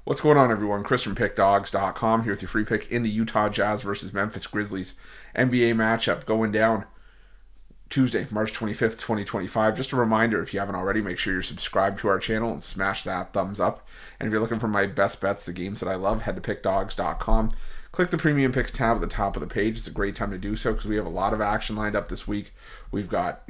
What's going on, everyone? Chris from Pickdawgz.com here with your free pick in the Utah Jazz versus Memphis Grizzlies NBA matchup going down Tuesday, March 25th, 2025. Just a reminder, if you haven't already, make sure you're subscribed to our channel and smash that thumbs up. And if you're looking for my best bets, the games that I love, head to Pickdawgz.com. Click the Premium Picks tab at the top of the page. It's a great time to do so because we have a lot of action lined up this week. We've got,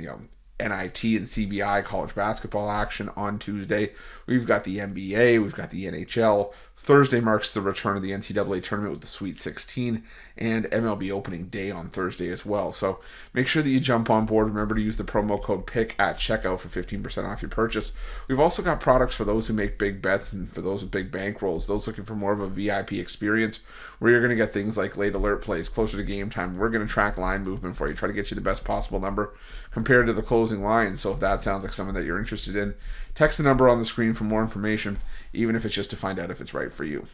NIT and CBI college basketball action on Tuesday. We've got the NBA, we've got the NHL. Thursday marks the return of the NCAA tournament with the Sweet 16 and MLB opening day on Thursday as well. So make sure that you jump on board. Remember to use the promo code PICK at checkout for 15% off your purchase. We've also got products for those who make big bets and for those with big bankrolls, those looking for more of a VIP experience where you're going to get things like late alert plays closer to game time. We're going to track line movement for you, try to get you the best possible number compared to the closing line. So if that sounds like something that you're interested in, text the number on the screen for more information, even if it's just to find out if it's right for you.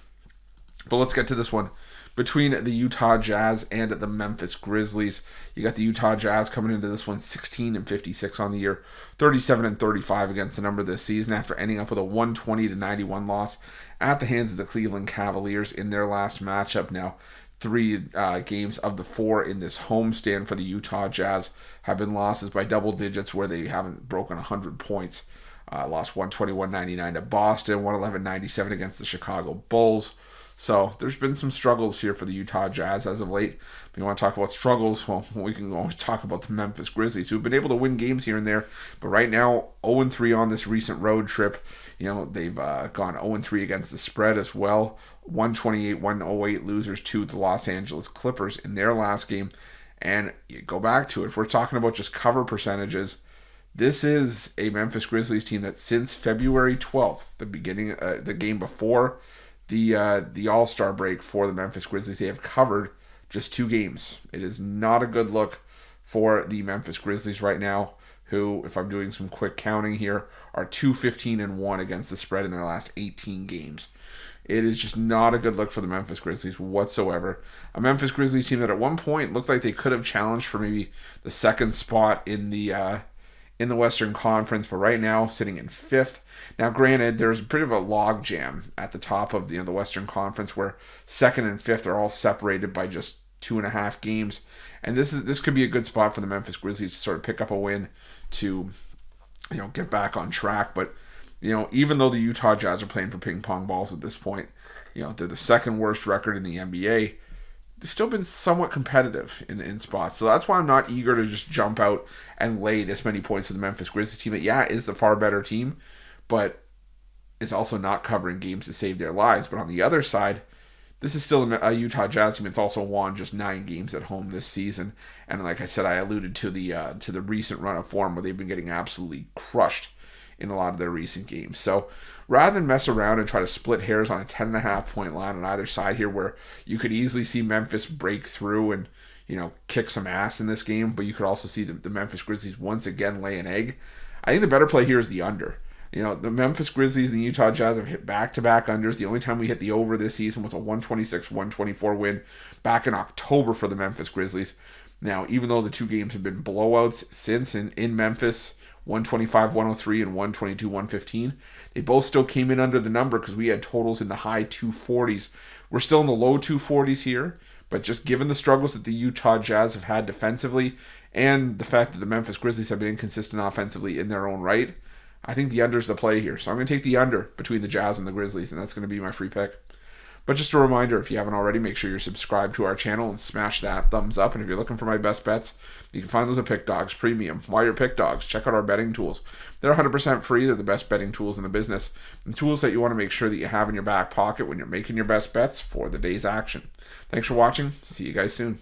But let's get to this one. Between the Utah Jazz and the Memphis Grizzlies, you got the Utah Jazz coming into this one 16-56 on the year, 37-35 against the number this season after ending up with a 120-91 loss at the hands of the Cleveland Cavaliers in their last matchup. Now, 3 games of the 4 in this homestand for the Utah Jazz have been losses by double digits where they haven't broken 100 points. Lost 121-99 to Boston, 111-97 against the Chicago Bulls. So there's been some struggles here for the Utah Jazz as of late. If you want to talk about struggles, well, we can always talk about the Memphis Grizzlies, who've been able to win games here and there. But right now, 0-3 on this recent road trip. They've gone 0-3 against the spread as well. 128-108 losers to the Los Angeles Clippers in their last game. And you go back to it, if we're talking about just cover percentages, this is a Memphis Grizzlies team that since February 12th, the beginning, the game before the All-Star break for the Memphis Grizzlies, they have covered just 2 games. It is not a good look for the Memphis Grizzlies right now, who, if I'm doing some quick counting here, are 2-15-1 against the spread in their last 18 games. It is just not a good look for the Memphis Grizzlies whatsoever. A Memphis Grizzlies team that at one point looked like they could have challenged for maybe the second spot in the Western Conference, but right now sitting in 5th. Now, granted, there's a bit of a log jam at the top of the Western Conference where 2nd and 5th are all separated by just 2.5 games, and this could be a good spot for the Memphis Grizzlies to sort of pick up a win to get back on track. But even though the Utah Jazz are playing for ping pong balls at this point, they're the second worst record in the NBA. They've still been somewhat competitive in spots. So that's why I'm not eager to just jump out and lay this many points for the Memphis Grizzlies team that, is the far better team, but it's also not covering games to save their lives. But on the other side, this is still a Utah Jazz team that's also won just 9 games at home this season. And like I said, I alluded to the recent run of form where they've been getting absolutely crushed in a lot of their recent games. So rather than mess around and try to split hairs on a 10.5 point line on either side here, where you could easily see Memphis break through and kick some ass in this game, but you could also see the Memphis Grizzlies once again lay an egg, I think the better play here is the under. The Memphis Grizzlies and the Utah Jazz have hit back-to-back unders. The only time we hit the over this season was a 126-124 win back in October for the Memphis Grizzlies. Now, even though the 2 games have been blowouts since in Memphis, 125-103 and 122-115, they both still came in under the number because we had totals in the high 240s. We're still in the low 240s here, but just given the struggles that the Utah Jazz have had defensively and the fact that the Memphis Grizzlies have been inconsistent offensively in their own right, I think the under is the play here. So I'm going to take the under between the Jazz and the Grizzlies, and that's going to be my free pick. But just a reminder, if you haven't already, make sure you're subscribed to our channel and smash that thumbs up. And if you're looking for my best bets, you can find those at Pickdawgz Premium. While you're Pickdawgz, check out our betting tools. They're 100% free. They're the best betting tools in the business. And tools that you want to make sure that you have in your back pocket when you're making your best bets for the day's action. Thanks for watching. See you guys soon.